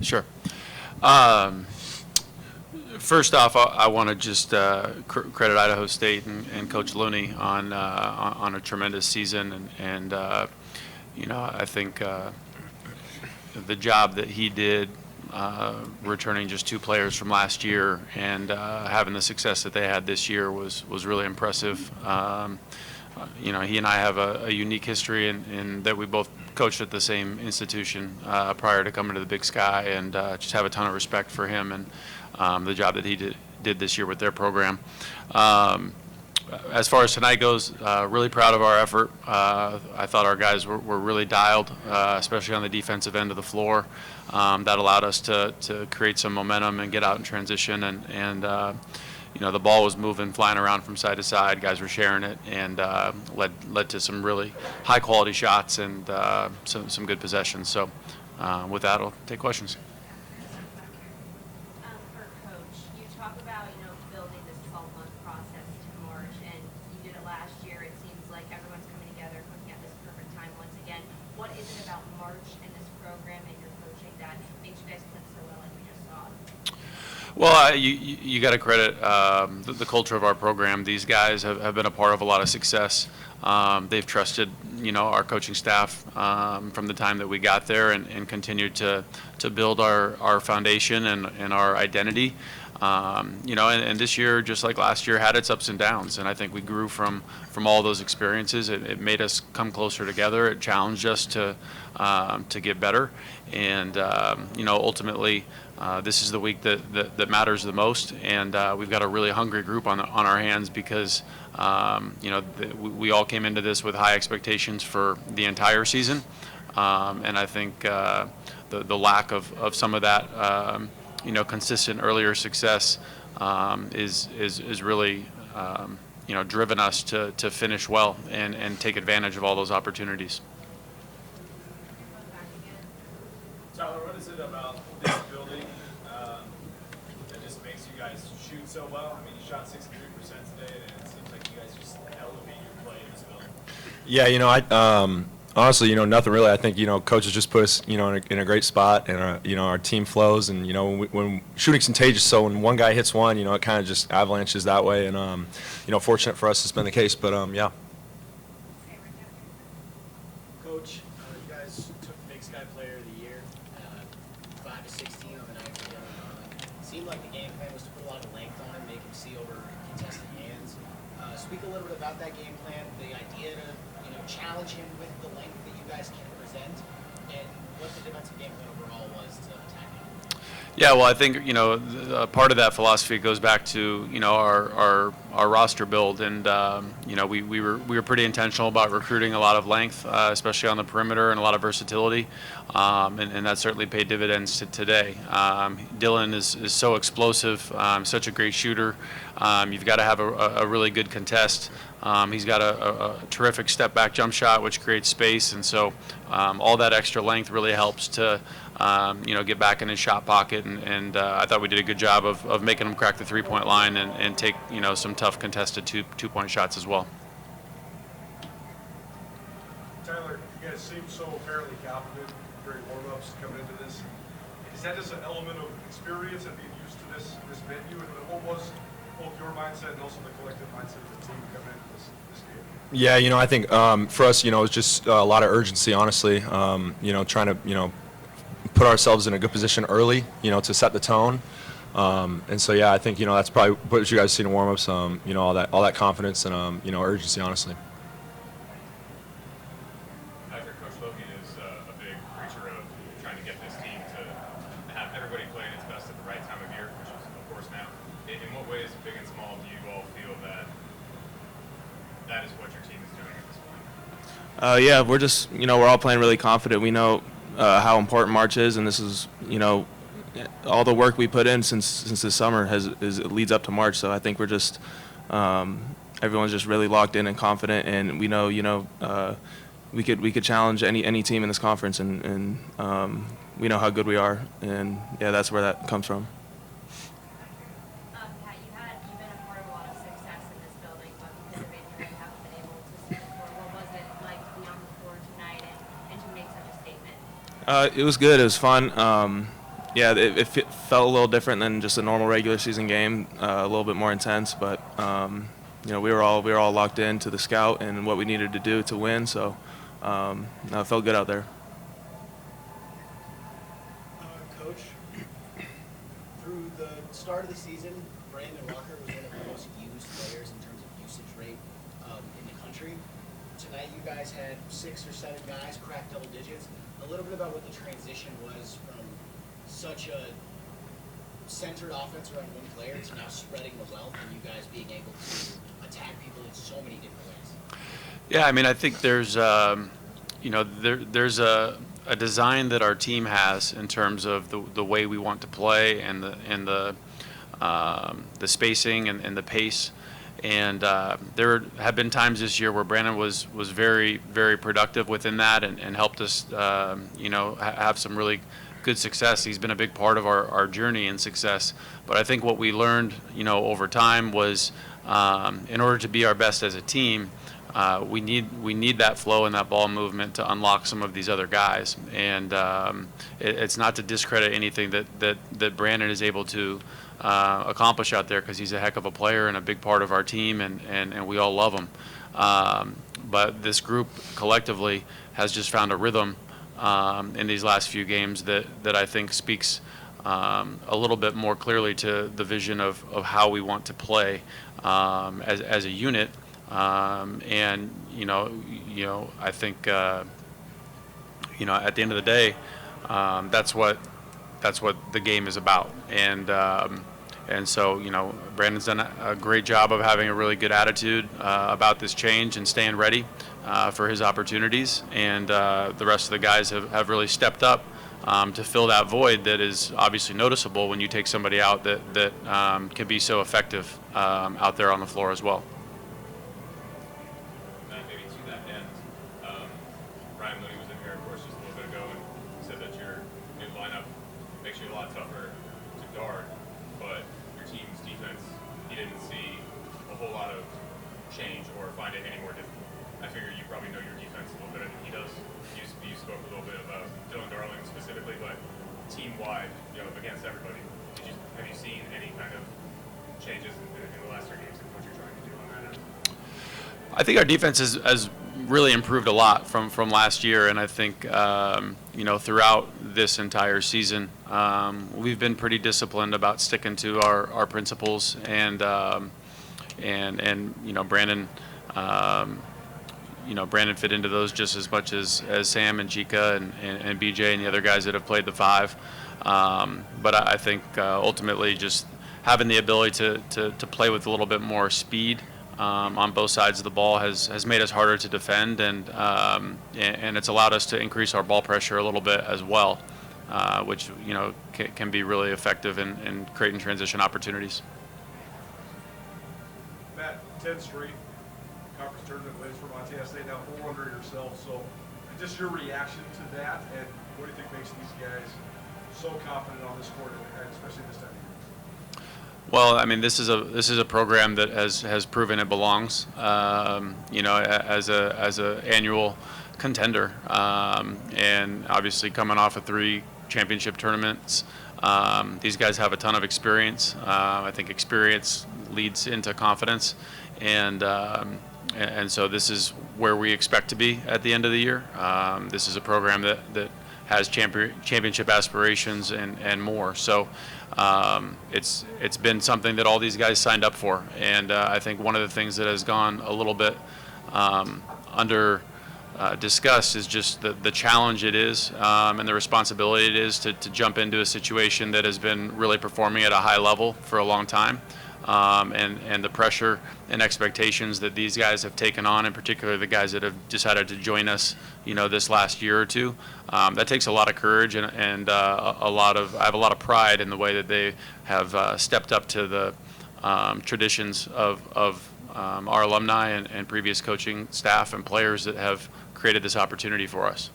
Sure. Um, First off, I want to just credit Idaho State and Coach Looney on a tremendous season, and I think the job that he did returning just two players from last year and having the success that they had this year was really impressive. He and I have a unique history in that we both coached at the same institution prior to coming to the Big Sky, and just have a ton of respect for him and the job that he did this year with their program. As far as tonight goes, really proud of our effort. I thought our guys were really dialed, especially on the defensive end of the floor. That allowed us to create some momentum and get out in transition, and the ball was moving, flying around from side to side. Guys were sharing it, and led to some really high quality shots and some good possessions. So with that, I'll take questions. For Coach, you talk about, building this 12-month process to March, and you did it last year. It seems like everyone's coming together, looking at this perfect time once again. What is it about March and this program and your coaching that makes you guys click so well, like we just saw? Well, you got to credit the culture of our program. These guys have been a part of a lot of success. They've trusted, our coaching staff from the time that we got there, and continued to build our foundation and our identity. And this year, just like last year, had its ups and downs, and I think we grew from all those experiences. It made us come closer together. It challenged us to get better, and ultimately, this is the week that matters the most, and we've got a really hungry group on our hands because we all came into this with high expectations for the entire season, and I think the lack of some of that consistent earlier success is really driven us to finish well and take advantage of all those opportunities. Tyler, what is it about this building that just makes you guys shoot so well? I mean, you shot 63% today, and it seems like you guys just elevate your play in this building. Yeah, honestly, nothing really. I think, coaches just put us, in a great spot, and our team flows, and when shooting's contagious, so when one guy hits one, it kind of just avalanches that way, and fortunate for us, it's been the case, but yeah. Coach, you guys took Big Sky Player of the Year, 5 to 16 on the night for Dylan. Seemed like the game plan was to put a lot of length on him, make him see over contested hands. Speak a little bit about that game plan, the idea to challenge him with the length that you guys can present, and what the defensive game plan overall was to attack him. Yeah, well, I think part of that philosophy goes back to our roster build, and we were pretty intentional about recruiting a lot of length, especially on the perimeter, and a lot of versatility, and that certainly paid dividends today. Dylan is so explosive, such a great shooter. You've got to have a really good contest. He's got a terrific step back jump shot, which creates space, and so all that extra length really helps to get back in his shot pocket, and I thought we did a good job of making him crack the three-point line and take some tough contested two-point shots as well. Tyler, you guys seem so fairly confident during warm-ups coming into this. Is that just an element of experience and being used to this venue? And what was both your mindset and also the collective mindset of the team coming into this game? Yeah, I think for us, it's just a lot of urgency, honestly. Trying to, put ourselves in a good position early, to set the tone. And so, yeah, I think, that's probably what you guys see in warm-ups, all that confidence and, urgency, honestly. Coach Logie is a big preacher of trying to get this team to have everybody playing its best at the right time of year, which is, of course, now. In what ways, big and small, do you all feel that is what your team is doing at this point? Yeah, we're just, we're all playing really confident. We know how important March is, and this is, all the work we put in since this summer it leads up to March. So I think we're just, everyone's just really locked in and confident, and we know, we could challenge any team in this conference, and we know how good we are, and yeah, that's where that comes from. Pat, you've been a part of a lot of success in this building, but because of injury, you haven't been able to see the floor. What was it like to be on the floor tonight and to make such a statement? It was good. It was fun. yeah, it felt a little different than just a normal regular season game, a little bit more intense. But you know, we were all locked into the scout and what we needed to do to win. So no, it felt good out there. Coach, through the start of the season, Brandon Walker was one of the most used players in terms of usage rate in the country. Tonight, you guys had 6 or 7 guys crack double digits. A little bit about what the transition was from such a centered offense around one player to now spreading the wealth and you guys being able to attack people in so many different ways. Yeah, I mean, I think there's, you know, there's a design that our team has in terms of the way we want to play and the spacing and the pace. And there have been times this year where Brandon was very, very productive within that and helped us, you know, have some really good success. He's been a big part of our journey and success. But I think what we learned, you know, over time was in order to be our best as a team, we need that flow and that ball movement to unlock some of these other guys. And it's not to discredit anything that Brandon is able to accomplish out there, because he's a heck of a player and a big part of our team, and we all love him. But this group collectively has just found a rhythm in these last few games that I think speaks a little bit more clearly to the vision of how we want to play as a unit. And you know, I think you know, at the end of the day, that's what the game is about. And so, you know, Brandon's done a great job of having a really good attitude about this change and staying ready for his opportunities. And the rest of the guys have really stepped up to fill that void that is obviously noticeable when you take somebody out that can be so effective out there on the floor as well. Maybe to that end, Ryan Logie was in here, of course, just a little bit ago and said that your new lineup makes you a lot tougher to guard, but your team's defense, he didn't see a whole lot of change or find it any more difficult. I figure you probably know your defense a little better than he does. You spoke a little bit about Dylan Darling specifically, but team-wide, you know, against everybody, have you seen any kind of changes in the last 3 games and what you're trying to do on that end? I think our defense has really improved a lot from last year, and I think you know, throughout this entire season, we've been pretty disciplined about sticking to our principles, and you know, Brandon fit into those just as much as Sam and Chica and BJ and the other guys that have played the 5. But I think ultimately just having the ability to play with a little bit more speed on both sides of the ball has made us harder to defend, and it's allowed us to increase our ball pressure a little bit as well, which, you know, can be really effective in creating transition opportunities. Matt, 10 straight conference tournament wins for Montana State, now 4 under yourself. So just your reaction to that, and what do you think makes these guys so confident on this court, and especially this time of year? Well, I mean, this is a program that has proven it belongs, you know, as a annual contender, and obviously coming off of 3 championship tournaments, these guys have a ton of experience. I think experience leads into confidence, and so this is where we expect to be at the end of the year. This is a program that has championship aspirations and more. So it's been something that all these guys signed up for, and I think one of the things that has gone a little bit under discussed is just the challenge it is, and the responsibility it is to jump into a situation that has been really performing at a high level for a long time, and the pressure and expectations that these guys have taken on, in particular the guys that have decided to join us, you know, this last year or two. That takes a lot of courage and I have a lot of pride in the way that they have stepped up to the traditions of our alumni and previous coaching staff and players that have created this opportunity for us.